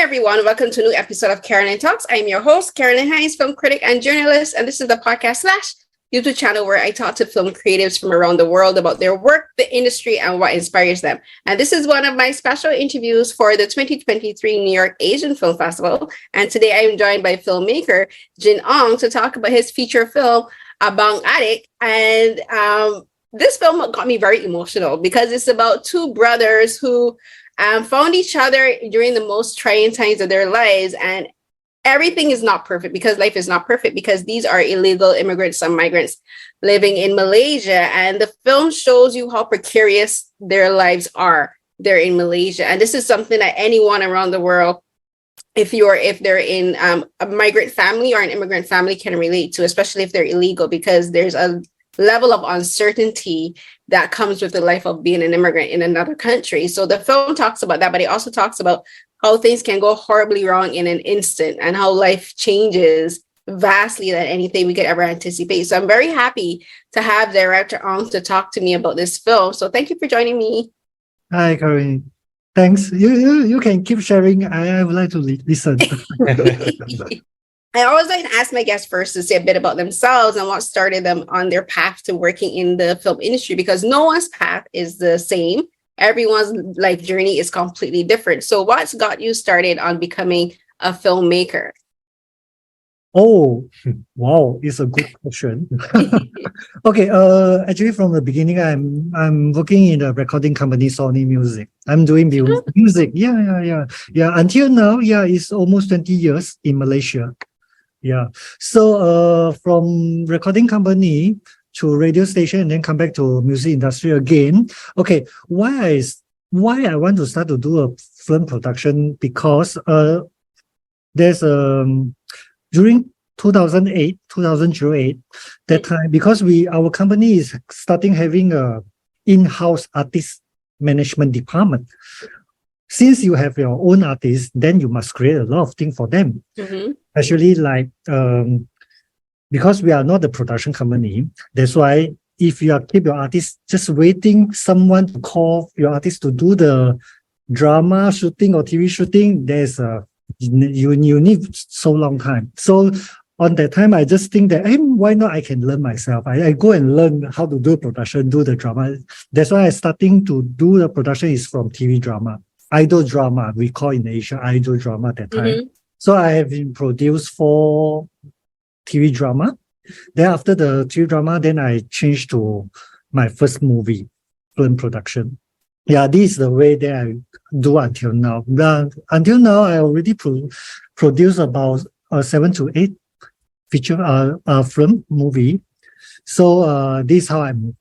everyone. Welcome to a new episode of Carolyn Talks. I'm your host, Carolyn Hines, film critic and journalist, and this is the podcast / YouTube channel where I talk to film creatives from around the world about their work, the industry, and what inspires them. And this is one of my special interviews for the 2023 New York Asian Film Festival. And today I am joined by filmmaker Jin Ong to talk about his feature film, Abang Adik. And this film got me very emotional because it's about two brothers who found each other during the most trying times of their lives. And everything is not perfect because life is not perfect because these are illegal immigrants, some migrants living in Malaysia. And the film shows you how precarious their lives are there in Malaysia. And this is something that anyone around the world, if they're in a migrant family or an immigrant family, can relate to, especially if they're illegal, because there's a level of uncertainty that comes with the life of being an immigrant in another country. So the film talks about that, but it also talks about how things can go horribly wrong in an instant and how life changes vastly than anything we could ever anticipate. So I'm very happy to have director Ong to talk to me about this film. So thank you for joining me. Hi, Carolyn. Thanks. You can keep sharing. I would like to listen. I always like to ask my guests first to say a bit about themselves and what started them on their path to working in the film industry, because no one's path is the same. Everyone's life journey is completely different. So what's got you started on becoming a filmmaker? Oh, wow. It's a good question. Okay. Actually, from the beginning, I'm working in a recording company, Sony Music. I'm doing music. Yeah. Until now, it's almost 20 years in Malaysia. Yeah. So from recording company to radio station and then come back to music industry again. Okay, why I want to start to do a film production? Because there's during 2008 that time, because our company is starting having a in-house artist management department. Since you have your own artists, then you must create a lot of things for them. Mm-hmm. Especially like because we are not a production company, that's why if you keep your artist just waiting someone to call your artist to do the drama shooting or TV shooting, there's you need so long time. So on that time, I just think that, hey, why not I can learn myself? I go and learn how to do production, do the drama. That's why I starting to do the production is from TV drama. Idol drama, we call in Asia idol drama at that time. Mm-hmm. So I have been produced 4 TV drama. Then after the TV drama, then I changed to my first movie, film production. Yeah, this is the way that I do until now. Until now, I already produced about 7 to 8 feature film movie. So this is how I'm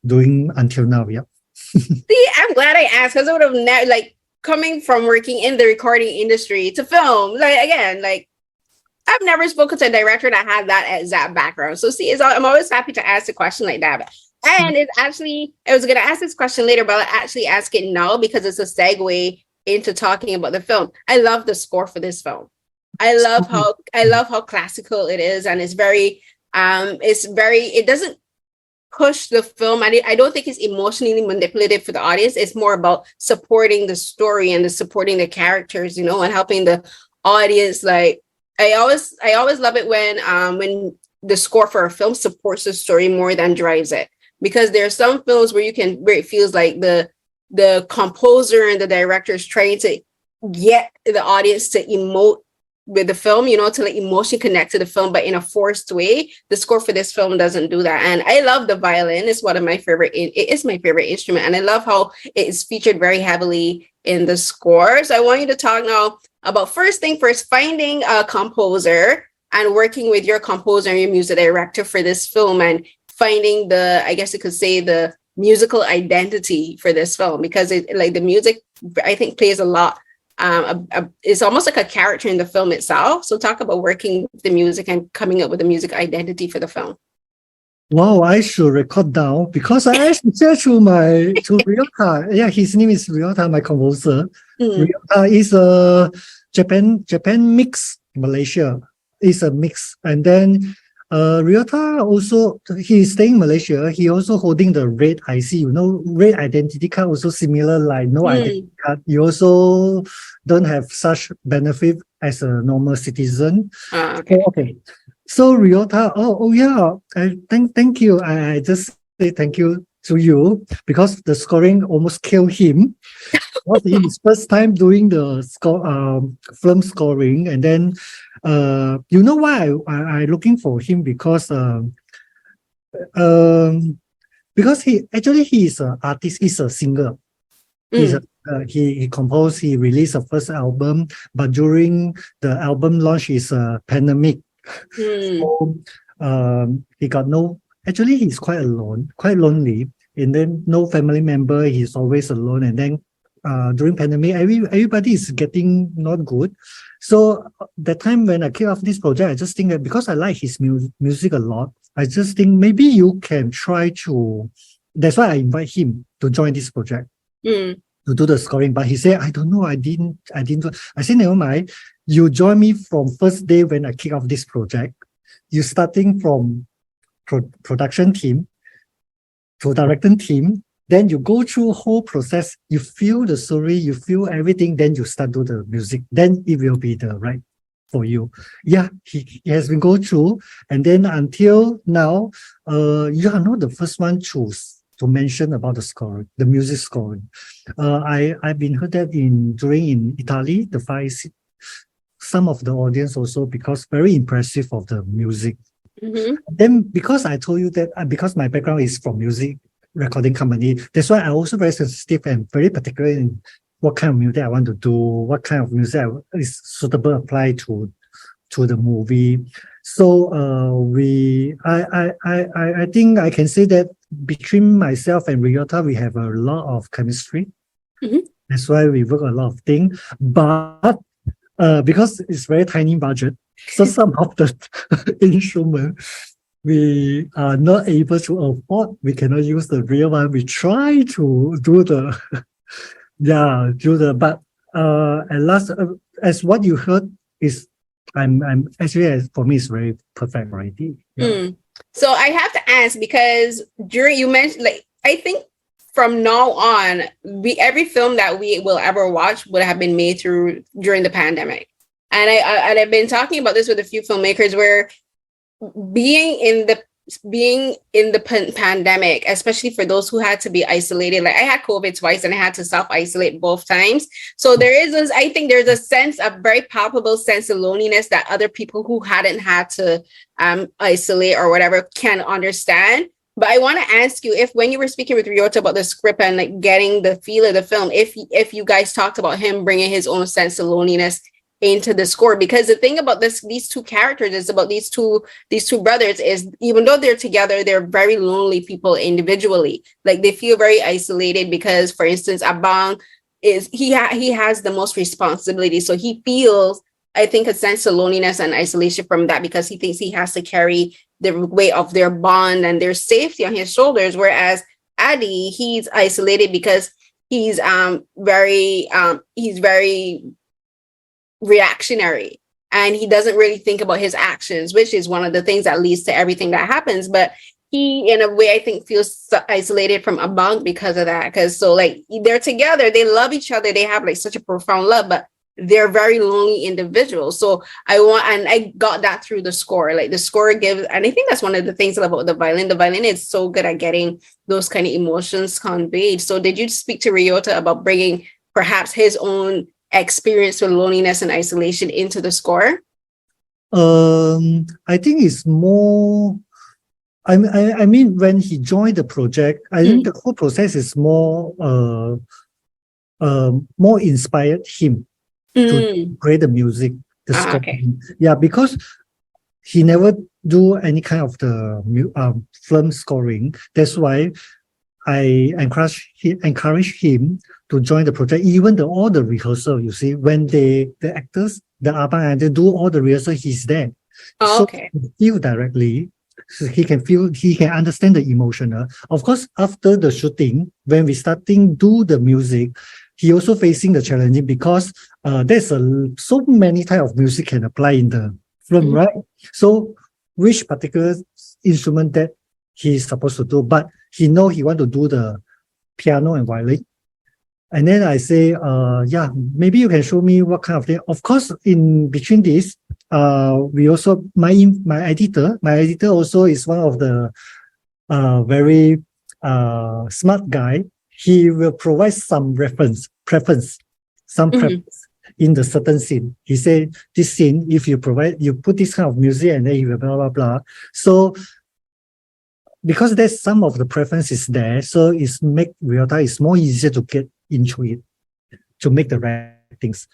doing until now. Yeah. See, I'm glad I asked because I would have never, coming from working in the recording industry to film, I've never spoken to a director that had that exact background. So see, I'm always happy to ask a question like that. And it's actually, I was going to ask this question later, but I'll actually ask it now because it's a segue into talking about the film. I love the score for this film. I love how classical it is, and it doesn't push the film. I don't think it's emotionally manipulative for the audience. It's more about supporting the story and supporting the characters, and helping the audience. Like I always love it when the score for a film supports the story more than drives it, because there are some films where it feels like the composer and the director is trying to get the audience to emote with the film, to let emotion connect to the film, but in a forced way. The score for this film doesn't do that. And I love the violin. It's one of my favorite. It is my favorite instrument. And I love how it is featured very heavily in the score. So I want you to talk now about first thing first, finding a composer and working with your composer and your music director for this film, and finding the musical identity for this film, because the music, I think, plays a lot. It's almost like a character in the film itself. So talk about working with the music and coming up with a music identity for the film. Wow, I should record down because I actually said to Ryota. Yeah, his name is Ryota, my composer. Ryota is a Japan mix, Malaysia. It's a mix. And then Ryota also, he is staying in Malaysia. He also holding the red IC. You know, red identity card also similar like no identity card. You also don't have such benefit as a normal citizen. Okay. Okay. So Ryota, yeah, thank you. I just say thank you to you because the scoring almost killed him. Was his first time doing the film scoring, and then you know why I looking for him because he is an artist, he's a singer. He composed, he released a first album, but during the album launch is a pandemic. So he got no. Actually, he's quite alone, quite lonely, and then no family member. He's always alone, and then during pandemic, everybody is getting not good. So that time when I kick off this project, I just think that because I like his music a lot, I just think maybe you can try to. That's why I invite him to join this project to do the scoring. But he said, I don't know, I didn't. I said, never mind. You join me from first day when I kick off this project. You starting from production team to directing team. Then you go through whole process, you feel the story, you feel everything, then you start do the music. Then it will be the right for you. Yeah, he has been go through, and then until now, you are not the first one to mention about the scoring, the music scoring. I've been heard that during in Italy, some of the audience also because very impressive of the music. Then because I told you that because my background is from music recording company. That's why I'm also very sensitive and very particular in what kind of music I want to do, what kind of music is suitable apply to the movie. So I think I can say that between myself and Ryota, we have a lot of chemistry. That's why we work a lot of things. But because it's very tiny budget, so some of the instrument we are not able to afford. We cannot use the real one. We try to do but at last, as what you heard is, I'm actually, for me, it's very perfect already. Yeah. So I have to ask because you mentioned, like, I think from now on, every film that we will ever watch would have been made during the pandemic. And I've been talking about this with a few filmmakers where being in the pandemic, especially for those who had to be isolated, like I had COVID twice and I had to self-isolate both times. So I think there's a very palpable sense of loneliness that other people who hadn't had to isolate or whatever can understand. But I want to ask you if when you were speaking with Ryota about the script and like getting the feel of the film, if you guys talked about him bringing his own sense of loneliness into the score, because the thing about these two characters is about these two brothers is even though they're together, they're very lonely people individually. Like they feel very isolated because, for instance, Abang he has the most responsibility, so he feels, I think, a sense of loneliness and isolation from that because he thinks he has to carry the weight of their bond and their safety on his shoulders, whereas Adi, he's isolated because he's very reactionary and he doesn't really think about his actions, which is one of the things that leads to everything that happens. But he, in a way, I think, feels isolated from Abang because of that. Because so like they're together, they love each other, they have like such a profound love, but they're very lonely individuals. So I got that through the score. Like the score gives, and I think that's one of the things about the violin. The violin is so good at getting those kind of emotions conveyed. So did you speak to Ryota about bringing perhaps his own experience with loneliness and isolation into the score? I think it's more. I mean, when he joined the project, I think the whole process is more inspired him to create the music, the score. Okay. Yeah, because he never do any kind of the film scoring. That's why I encourage him to join the project. Even all the rehearsal, you see, when the actors, the Abang and they do all the rehearsal, he's there. Oh, okay. So he feel directly. So he can understand the emotional. Of course, after the shooting, when we starting do the music, he also facing the challenging because there's so many type of music can apply in the film, right? So which particular instrument that he's supposed to do, but he know he want to do the piano and violin. And then I say, yeah, maybe you can show me what kind of thing. Of course, in between this, we also, my editor also is one of the very smart guy. He will provide some preference in the certain scene. He said, this scene, if you put this kind of music and then you will blah, blah, blah. So, because there's some of the preferences there, so it's make Ryota is more easier to get into it, to make the right things.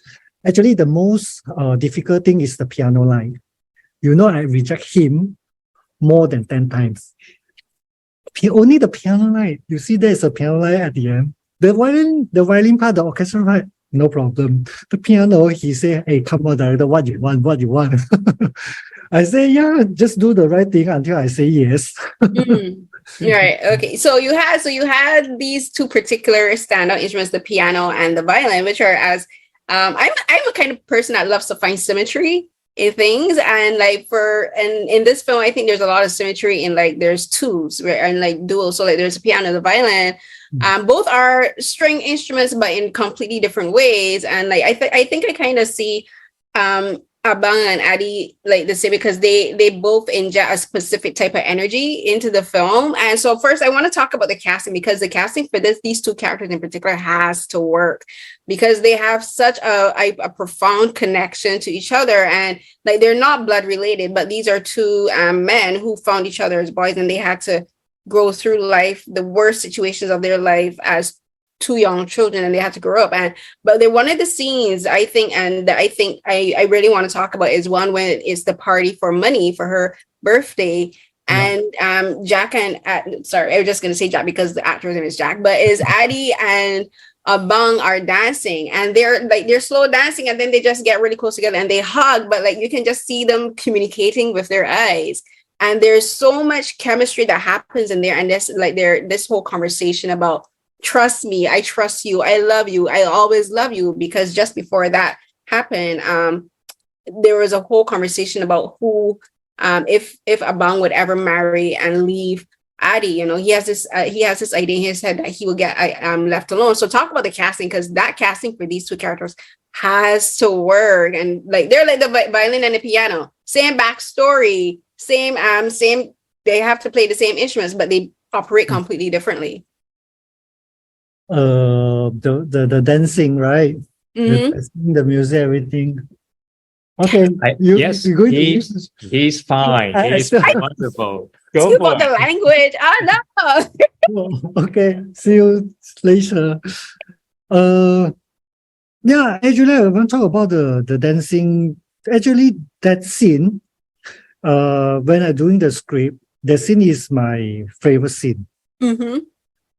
Actually, the most difficult thing is the piano line. You know, I reject him more than 10 times. Only the piano line. You see, there's a piano line at the end. The violin part, the orchestra part, no problem. The piano, he say, hey, come on, director, what you want? I say, yeah, just do the right thing until I say yes. Right. Okay. So you had these two particular standout instruments, the piano and the violin, which are as I'm a kind of person that loves to find symmetry in things, and in this film, I think there's a lot of symmetry in there's twos, right, and duals. So there's a piano, the violin. Both are string instruments, but in completely different ways. And I think I kind of see Abang and Adik the same, because they both inject a specific type of energy into the film. And so first I want to talk about the casting, because the casting for these two characters in particular has to work, because they have such a profound connection to each other, and they're not blood related, but these are two men who found each other as boys, and they had to go through life, the worst situations of their life as two young children, and they had to grow up. But one of the scenes I really want to talk about is one when it's the party for money for her birthday. And Jack and sorry, I was just gonna say Jack because the actor's name is Jack, but is Addie and Abang are dancing, and they're slow dancing, and then they just get really close together and they hug, but you can just see them communicating with their eyes. And there's so much chemistry that happens in there, and this whole conversation about trust me, I trust you, I love you, I always love you. Because just before that happened, there was a whole conversation about who, if Abang would ever marry and leave Adi, he has this idea in his head that he will get left alone. So talk about the casting, because that casting for these two characters has to work. And they're like the violin and the piano, same backstory, same. They have to play the same instruments, but they operate completely differently. The dancing, right? The music, everything. Okay. Yes, he's fine. He's wonderful. Go for the language. Oh no. Okay. See you later. Yeah, actually, I want to talk about the dancing. Actually, that scene, when I'm doing the script, the scene is my favorite scene.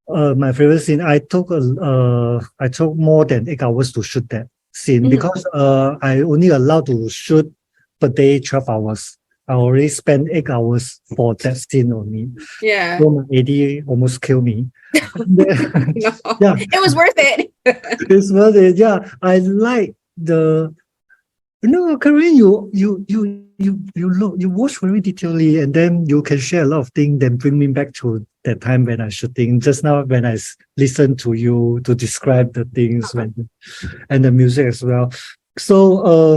My favorite scene. I took more than 8 hours to shoot that scene, because I only allowed to shoot per day 12 hours. I already spent 8 hours for that scene only. Yeah. So my AD almost killed me. No, yeah. It was worth it. It's worth it. Yeah. I like the Carolyn, you watch very detailedly, and then you can share a lot of things, then bring me back to that time when I'm shooting. Just now when I listen to you to describe the things and the music as well. So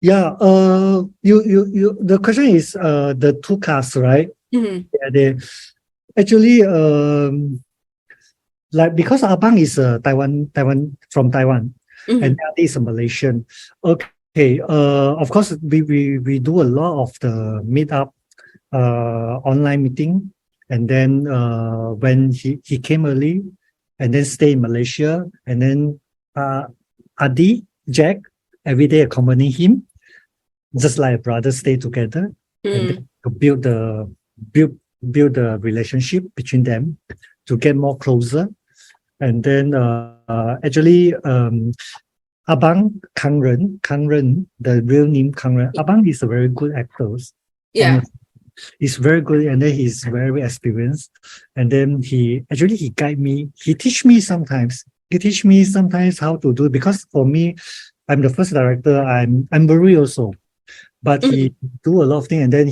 you the question is the two casts, right? Yeah, they actually because Abang is Taiwan from Taiwan. And that is a Malaysian. Okay. Of course, we do a lot of the meetup, online meeting, and then when he came early, and then stay in Malaysia, and then Adi, Jack, every day accompany him, just like a brother, stay together, and then to build the relationship between them, to get more closer. And then actually Abang Kang Ren, the real name Kang Ren. Abang is a very good actor. Yeah. He's very good, and then he's very experienced. And then he guide me. He teach me sometimes how to do it, because for me, I'm the first director. I'm worried also. but he do a lot of things, and then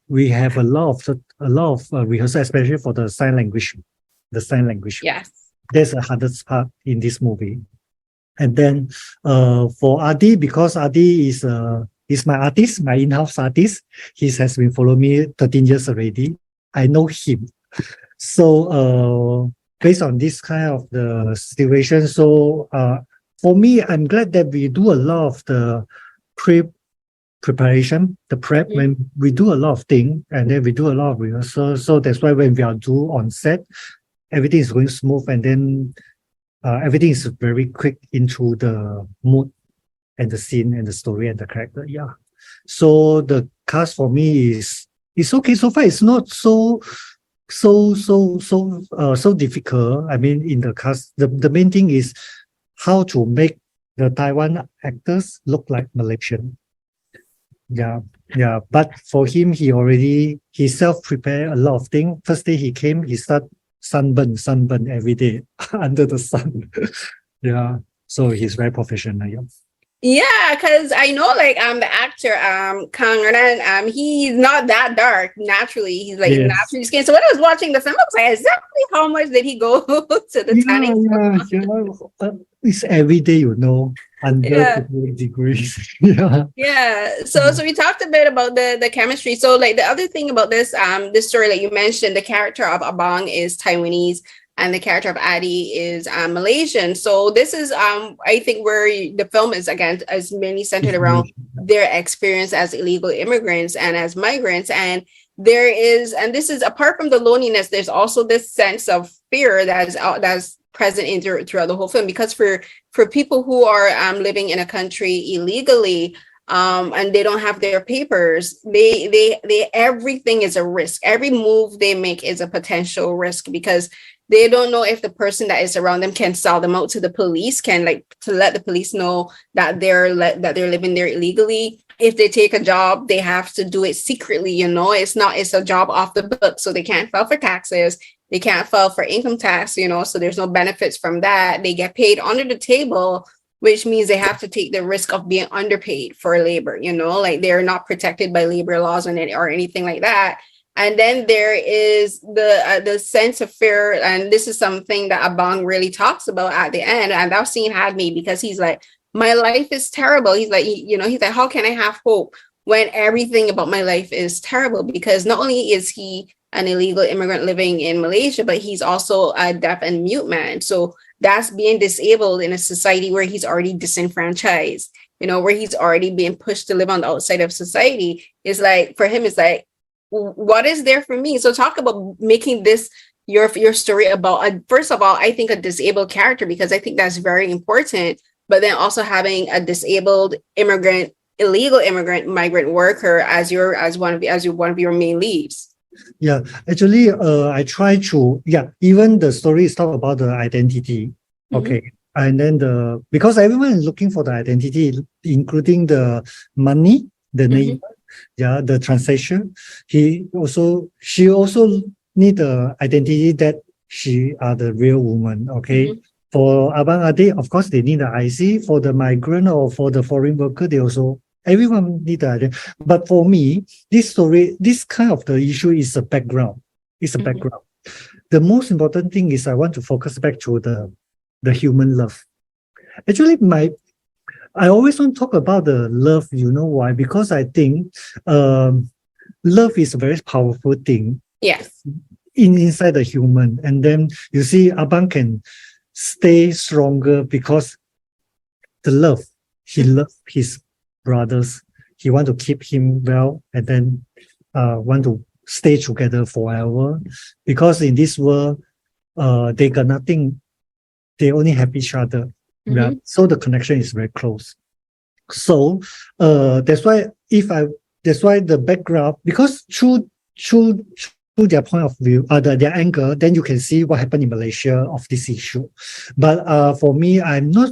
we have a lot of rehearsal, especially for the sign language. The sign language. Yes. That's the hardest part in this movie. And then for Adi, because Adi is my artist, my in-house artist. He has been following me 13 years already. I know him. So based on this kind of the situation, so for me, I'm glad that we do a lot of the preparation, the prep, when we do a lot of things, and then we do a lot of rehearsal. So that's why when we are due on set, everything is going smooth, and then everything is very quick into the mood and the scene and the story and the character. Yeah. So the cast for me is okay so far. It's not so difficult. I mean, in the cast, the main thing is how to make the Taiwan actors look like Malaysian. Yeah. But for him, he self-prepared a lot of things. First day he came, he started sunburn every day under the sun. Yeah. So he's very professional. Yeah. Yeah, because I know the actor Kang Ren, he's not that dark naturally. He's naturally skinned. So when I was watching the film, I was like, exactly how much did he go to the tanning? Yeah. It's every day, under 50 degrees. Yeah. So we talked a bit about the chemistry. So the other thing about this story that you mentioned, the character of Abang is Taiwanese and the character of Adi is Malaysian. So this is I think where the film is again as mainly centered around their experience as illegal immigrants and as migrants. And this is apart from the loneliness, there's also this sense of fear that's present throughout the whole film, because for people who are living in a country illegally and they don't have their papers, they everything is a risk. Every move they make is a potential risk, because they don't know if the person that is around them can sell them out to the police, to let the police know that they're living there illegally. If they take a job, they have to do it secretly. It's a job off the book, so they can't file for taxes. They can't file for income tax, so there's no benefits from that. They get paid under the table, which means they have to take the risk of being underpaid for labor, they're not protected by labor laws or anything like that. And then there is the sense of fear. And this is something that Abang really talks about at the end. And that scene had me, because he's like, my life is terrible. He's like, he's like, how can I have hope when everything about my life is terrible? Because not only is he an illegal immigrant living in Malaysia, but he's also a deaf and mute man. So that's being disabled in a society where he's already disenfranchised, where he's already being pushed to live on the outside of society. It's like, for him, it's like, what is there for me? So talk about making this your story about, first of all, I think a disabled character, because I think that's very important, but then also having a disabled immigrant, illegal immigrant, migrant worker as one of your main leads. Yeah, actually, I try to, even the story is talk about the identity. Okay. And then because everyone is looking for the identity, including the money, the name, the transaction. She also need the identity that she are the real woman. Okay. For Abang Adik, of course, they need the IC. For the migrant or for the foreign worker, everyone need the identity. But for me, this story, this kind of the issue is a background. It's a background. The most important thing is I want to focus back to the human love. Actually, I always want to talk about the love. You know why? Because I think love is a very powerful thing. Yes. Inside the human. And then you see Abang can stay stronger because the love. He loves his brothers. He want to keep him well, and then want to stay together forever. Because in this world, they got nothing. They only have each other. Yeah. So the connection is very close. So that's why the background, because through their point of view, their angle, then you can see what happened in Malaysia of this issue. But for me, I'm not,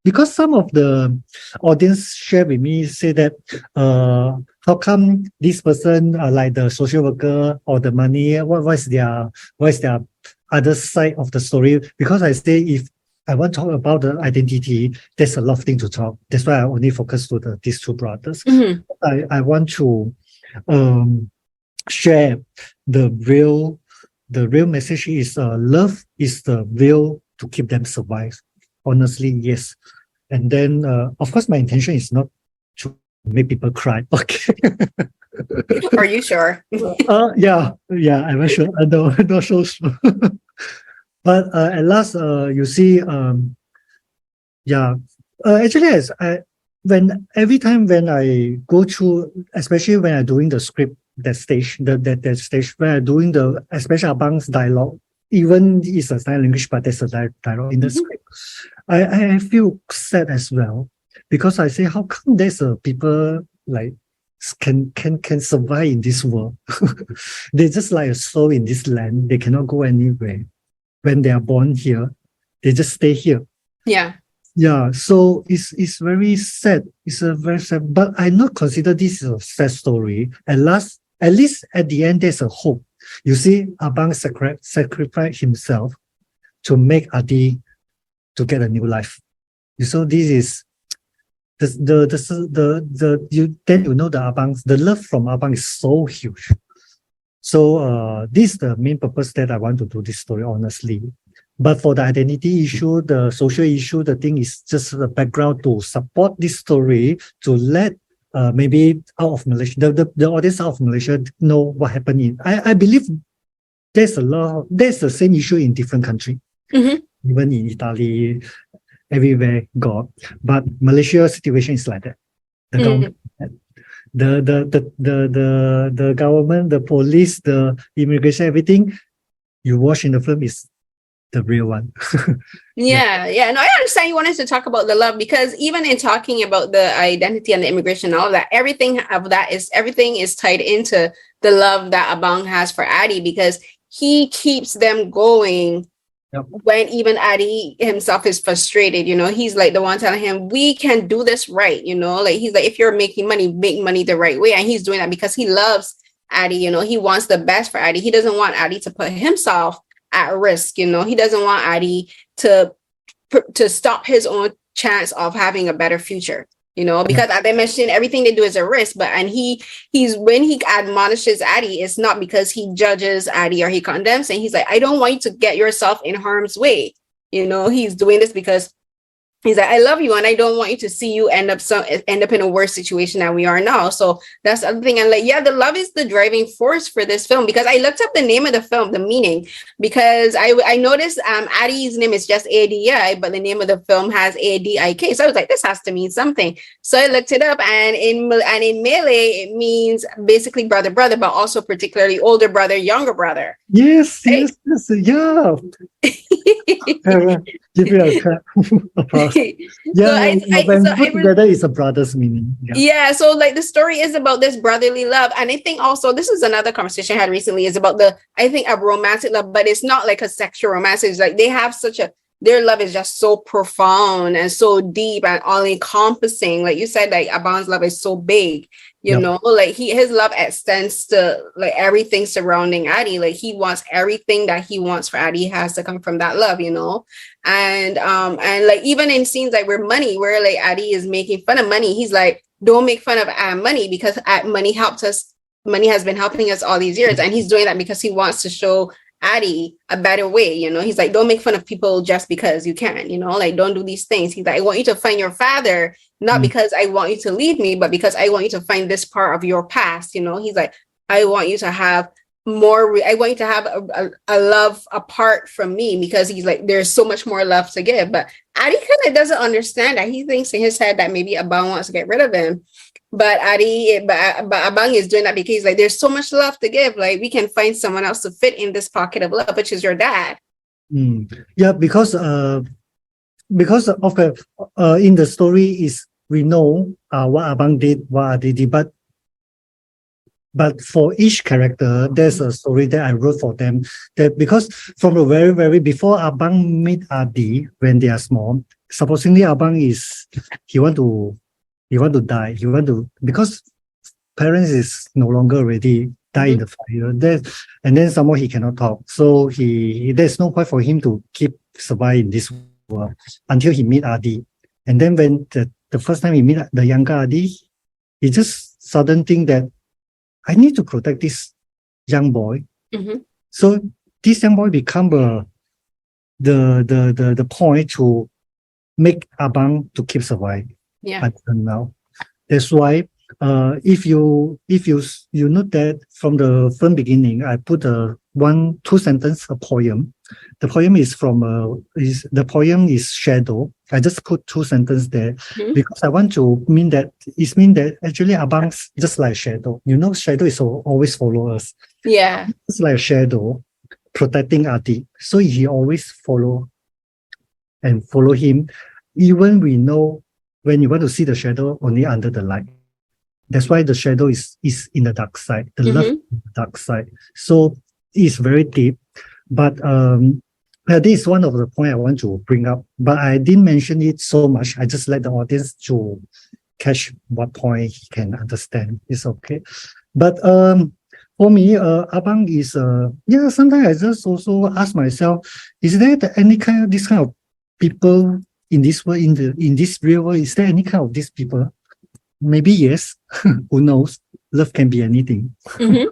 because some of the audience share with me, say that how come this person like the social worker or the money, what is their other side of the story? Because I say, if I want to talk about the identity. There's a lot of things to talk. That's why I only focus to these two brothers. I want to share the real message is love is the will to keep them survive. Honestly, yes. And then, of course, my intention is not to make people cry. Okay. Are you sure? Yeah, I'm not sure. I'm not so sure. But at last, you see, actually, every time when I go through, especially when I'm doing the script, that stage where I'm doing especially Abang's dialogue, even it's a sign language, but there's a dialogue in the script. I feel sad as well, because I say, how come there's people like can survive in this world? They're just like a soul in this land. They cannot go anywhere. When they are born here, they just stay here. Yeah. Yeah. So it's very sad. It's a very sad, but I not consider this is a sad story. At least at the end, there's a hope. You see, Abang sacrificed himself to make Adi to get a new life. So this is then you know the love from Abang is so huge. So this is the main purpose that I want to do this story, honestly. But for the identity issue, the social issue, the thing is just the background to support this story, to let maybe out of Malaysia, the audience out of Malaysia know what happened I believe there's the same issue in different countries. Even in Italy, everywhere got. But Malaysia situation is like that. The government, the government, the police, the immigration, everything you watch in the film is the real one. Yeah. No, I understand you wanted to talk about the love, because even in talking about the identity and the immigration and all of that, everything is tied into the love that Abang has for Adi, because he keeps them going. Yep. When even Adi himself is frustrated, he's like the one telling him, we can do this right, like he's like, if you're making money, make money the right way. And he's doing that because he loves Adi, he wants the best for Adi. He doesn't want Adi to put himself at risk, he doesn't want Adi to stop his own chance of having a better future, because as I mentioned, everything they do is a risk. But he's when he admonishes Adi, it's not because he judges Adi or he condemns, and he's like, I don't want you to get yourself in harm's way. He's doing this because he's like, I love you, and I don't want you to see you end up in a worse situation than we are now. So that's the other thing. And the love is the driving force for this film, because I looked up the name of the film, the meaning, because I noticed Adi's name is just Adi, but the name of the film has Adik. So I was like, this has to mean something. So I looked it up, and in Malay it means basically brother, but also particularly older brother, younger brother. Yes, right? Yes, yeah. Give you a clap. When put together, it's a brother's meaning. Yeah, so the story is about this brotherly love. And I think also this is another conversation I had recently, is about a romantic love, but it's not like a sexual romance. It's like they have their love is just so profound and so deep and all encompassing. Like you said, Abang's love is so big, his love extends to everything surrounding Adi. He wants everything that he wants for Adi has to come from that love, and even in scenes where Adi is making fun of money, he's like, don't make fun of money, because money helped us. Money has been helping us all these years. And he's doing that because he wants to show Adi a better way. He's like, don't make fun of people just because you can, don't do these things. He's like, I want you to find your father, not because I want you to leave me, but because I want you to find this part of your past. He's like, I want you to have I want you to have a love apart from me, because he's like, there's so much more love to give. But Adi kind of doesn't understand that. He thinks in his head that maybe Abang wants to get rid of him. But Abang is doing that because he's like, there's so much love to give. We can find someone else to fit in this pocket of love, which is your dad. Yeah, because of in the story is we know what Abang did, what Adi did, but for each character, there's a story that I wrote for them. That because from the very, very before Abang meet Adi when they are small, supposedly Abang he want to die. Because parents is no longer ready, die in the fire. And then some more he cannot talk. So there's no point for him to keep surviving in this until he meet Adi. And then when the first time he meet the younger Adi, he just sudden think that I need to protect this young boy. Mm-hmm. So this young boy become the point to make Abang to keep survive. Yeah. Until now. That's why if you note that from the film beginning, I put two sentence a poem. The poem is Shadow. I just put two sentences there because I want to mean that actually Abang's just like Shadow. Shadow is always follow us. Yeah. It's like a shadow protecting Adi. So he always follow him. Even we know when you want to see the shadow only under the light. That's why the shadow is in the dark side, the love in the dark side. So it's very deep. But this is one of the points I want to bring up. But I didn't mention it so much. I just let the audience to catch what point he can understand. It's okay. But for me, Abang is sometimes I just also ask myself, is there this kind of people in this world, in this real world? Is there any kind of these people? Maybe yes. Who knows? Love can be anything. Mm-hmm.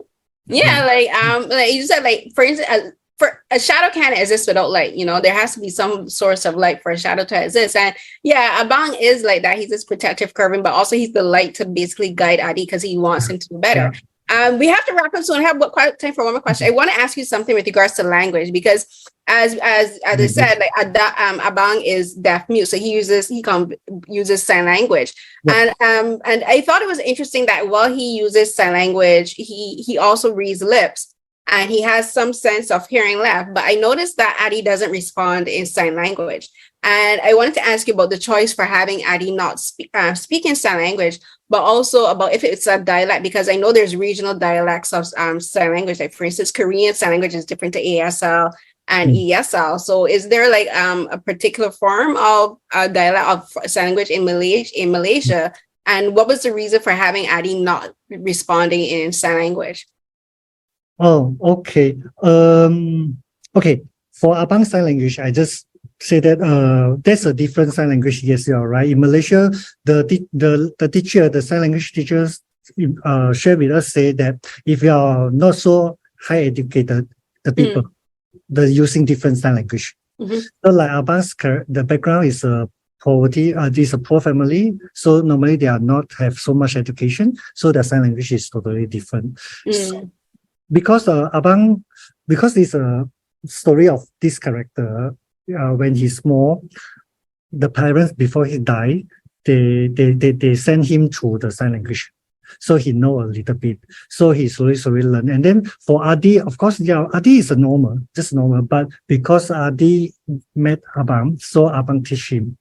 Yeah, like you said, like for instance, for a shadow can't exist without light. There has to be some source of light for a shadow to exist. And yeah, Abang is like that. He's this protective curving, but also he's the light to basically guide Adi because he wants him to do better. Yeah. We have to wrap up soon. I have time for one more question. I want to ask you something with regards to language because, as I said, like Abang is deaf mute, so he uses sign language, and I thought it was interesting that while he uses sign language, he also reads lips, and he has some sense of hearing left. But I noticed that Adi doesn't respond in sign language, and I wanted to ask you about the choice for having Adi not speak in sign language, but also about if it's a dialect, because I know there's regional dialects of sign language. Like for instance, Korean sign language is different to ASL and ESL. So is there like a particular form of dialect of sign language in Malaysia? And what was the reason for having Adi not responding in sign language? Oh, okay. Okay. For Abang sign language, I just say that there's a different sign language. Yes, you're right. In Malaysia, the sign language teachers share with us say that if you are not so high educated, the people they're using different sign language. So like Abang's the background is poverty. This is a poor family, so normally they are not have so much education. So the sign language is totally different. So, because it's a story of this character. When he's small, the parents before he died, they send him to the sign language, so he know a little bit. So he slowly learn. And then for Adi, of course, Adi is just normal. But because Adi met Abang, so Abang teach him.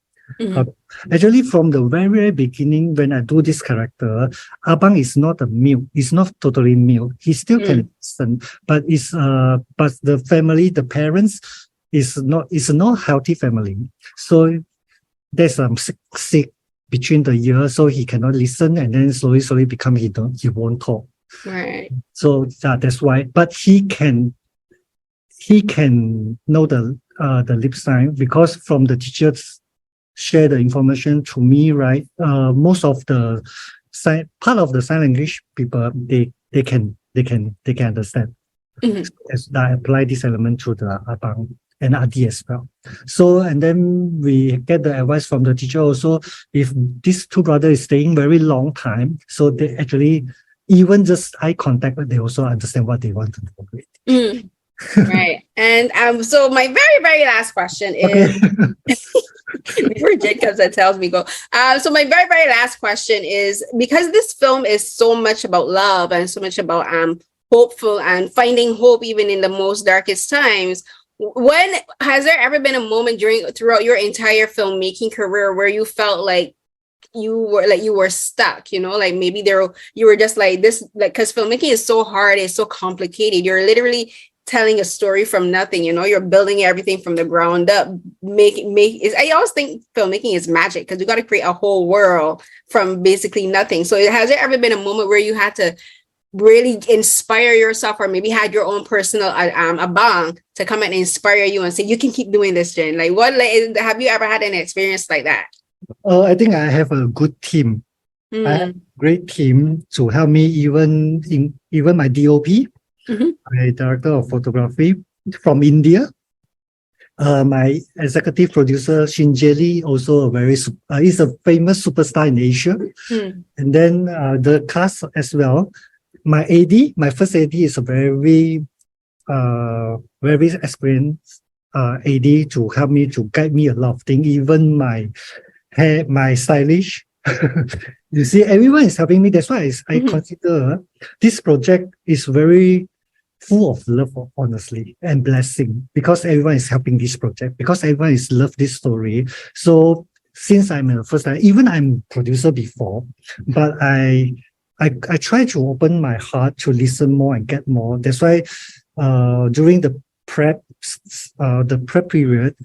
Actually, from the very beginning, when I do this character, Abang is not a mute. It's not totally mute. He still can listen, but the family, the parents. It's not healthy family. So there's some sick between the years, so he cannot listen, and then slowly become he won't talk. Right. So that's why. But he can know the lip sign because from the teachers share the information to me, right? Most of the part of the sign language people they can understand. So as I apply this element to the Abang and Adi as well. So, and then we get the advice from the teacher also, if these two brothers is staying very long time, so they actually, even just eye contact, they also understand what they want to do. Right. And so my very, very last question is, before Jake comes and tells me go. So my very, very last question is, because this film is so much about love and so much about hopeful and finding hope even in the most darkest times, when has there ever been a moment throughout your entire filmmaking career where you felt like you were stuck, like maybe you were just like this, like, because filmmaking is so hard, it's so complicated, you're literally telling a story from nothing, you're building everything from the ground up. I always think filmmaking is magic because you got to create a whole world from basically nothing. So has there ever been a moment where you had to really inspire yourself, or maybe had your own personal abang to come and inspire you and say, you can keep doing this, Jen? Like, have you ever had an experience like that? I think I have a good team. I have a great team to help me, even my DOP, my director of photography from India. My executive producer Shinjeli, also is a famous superstar in Asia. And then the cast as well. My first AD is a very experienced AD to help me, to guide me a lot of things. Even my hair, my stylish. You see, everyone is helping me. That's why I consider this project is very full of love, honestly, and blessing, because everyone is helping this project, because everyone is love this story. So since I'm in the first time, even I'm producer before, but I try to open my heart to listen more and get more. That's why during the prep period,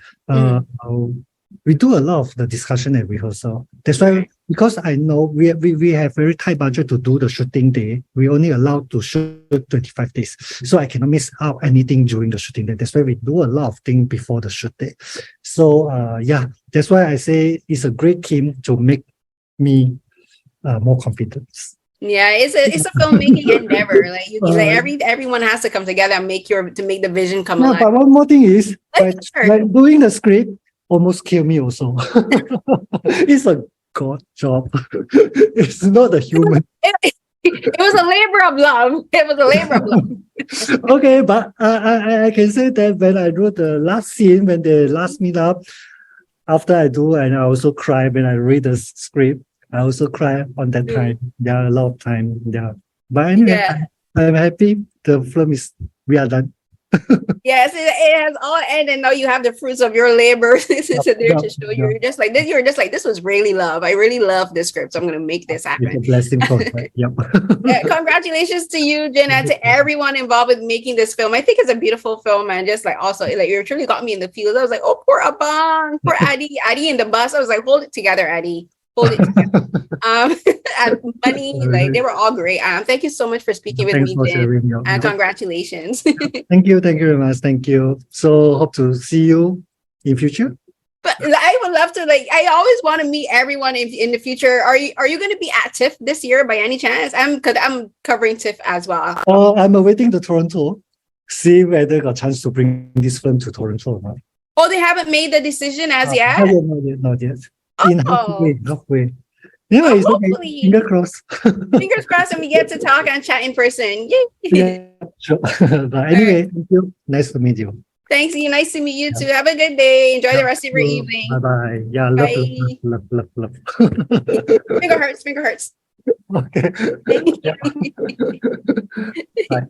we do a lot of the discussion and rehearsal. That's why, because I know we have very tight budget to do the shooting day. We only allowed to shoot 25 days. So I cannot miss out anything during the shooting day. That's why we do a lot of things before the shoot day. So that's why I say it's a great team to make me more confident. Yeah, it's a filmmaking endeavor. Like everyone has to come together and make the vision come alive. But one more thing is, like doing the script almost killed me also. It's a God job. It's not a human. It was a labor of love. It was a labor of love. Okay, but I can say that when I wrote the last scene, when they last meet up, after I do, and I also cry when I read the script. I also cry on that time. Yeah, a lot of time. Yeah. But anyway, I'm happy the film we are done. Yes, it has all ended, and now you have the fruits of your labor to show you. You're just like this was really love. I really love this script, so I'm gonna make this happen. It's a blessing for that. Yep. Congratulations to you, Jen, and to everyone involved with making this film. I think it's a beautiful film, and just like also like you truly got me in the feels. I was like, oh, poor Abang, poor Adi in the bus. I was like, hold it together, Adi. Hold it together. And Money, like they were all great. Thank you so much for speaking with me, Jen. And congratulations. Thank you very much. Thank you. So hope to see you in future. But I would love to, I always want to meet everyone in the future. Are you going to be at TIFF this year by any chance? Because I'm covering TIFF as well. I'm awaiting the Toronto. See whether I got a chance to bring this film to Toronto or not. Oh, they haven't made the decision as yet? Not yet. In halfway. Yeah, it's okay. Fingers crossed. Fingers crossed, and we get to talk and chat in person. Yay! Yeah, sure. But anyway, thank you. Nice to meet you. Thanks, you. Nice to meet you too. Have a good day. Enjoy the rest of your evening. Bye-bye. Yeah, love. Finger hurts. Okay. Bye.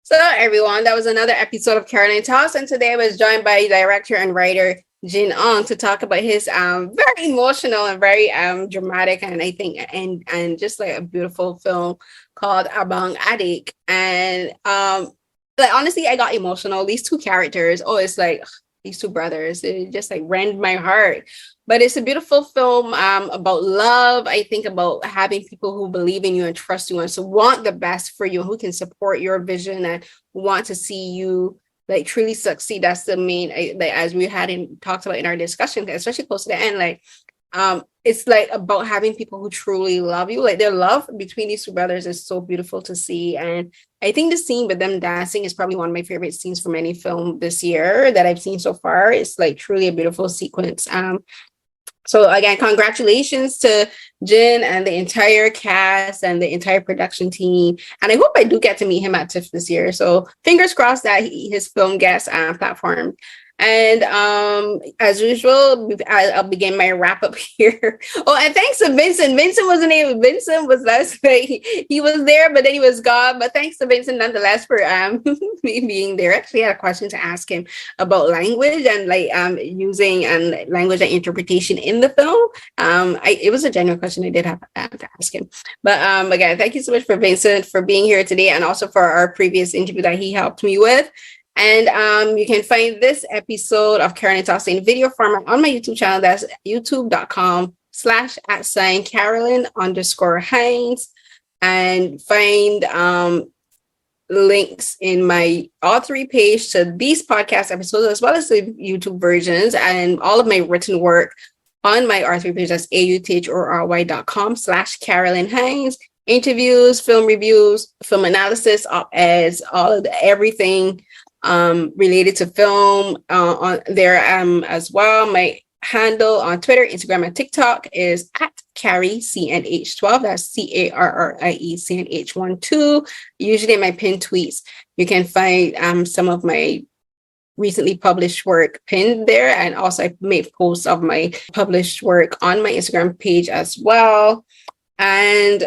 So everyone, that was another episode of Carolyn Talks, and today I was joined by director and writer Jin Ong to talk about his very emotional and very dramatic, and I think and just like a beautiful film called Abang Adik. And honestly, I got emotional. These two characters, it's like these two brothers, it just like rend my heart. But it's a beautiful film about love. I think about having people who believe in you and trust you and so want the best for you, who can support your vision and want to see you like truly succeed. That's the main, as we talked about in our discussion, especially close to the end, it's like about having people who truly love you. Like their love between these two brothers is so beautiful to see. And I think the scene with them dancing is probably one of my favorite scenes from any film this year that I've seen so far. It's like truly a beautiful sequence. So again, congratulations to Jin and the entire cast and the entire production team. And I hope I do get to meet him at TIFF this year. So fingers crossed that his film gets platform. And as usual, I'll begin my wrap up here. Oh, and thanks to Vincent. Vincent was last week. He was there, but then he was gone. But thanks to Vincent nonetheless for me being there. Actually, I had a question to ask him about language and using and language and interpretation in the film. It was a genuine question I did have to ask him. But again, thank you so much for Vincent for being here today, and also for our previous interview that he helped me with. And you can find this episode of Carolyn Talks in video format on my YouTube channel. That's youtube.com/@Carolyn_Hines. and find links in my author page to these podcast episodes, as well as the YouTube versions and all of my written work on my author page. That's authorory.com/Carolyn Hines. Interviews, film reviews, film analysis, op-eds, all of everything related to film on there as well. My handle on Twitter, Instagram, and TikTok is at CarrieCNH12. That's CarrieCNH12. Usually my pinned tweets, you can find some of my recently published work pinned there. And also I made posts of my published work on my Instagram page as well. And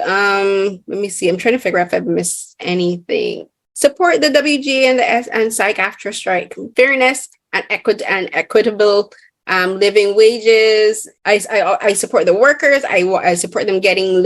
let me see, I'm trying to figure out if I've missed anything. Support the WGA and the SAG-AFTRA strike. Fairness and equitable living wages. I support the workers. I support them getting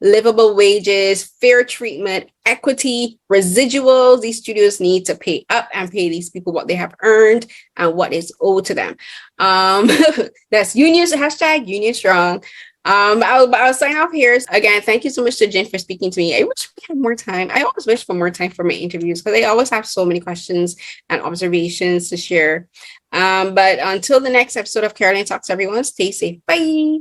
livable wages, fair treatment, equity, residuals. These studios need to pay up and pay these people what they have earned and what is owed to them. That's unions, #union strong. I'll sign off here. Again, thank you so much to Jen for speaking to me. I wish we had more time. I always wish for more time for my interviews because I always have so many questions and observations to share. But until the next episode of Carolyn Talks, everyone, stay safe. Bye.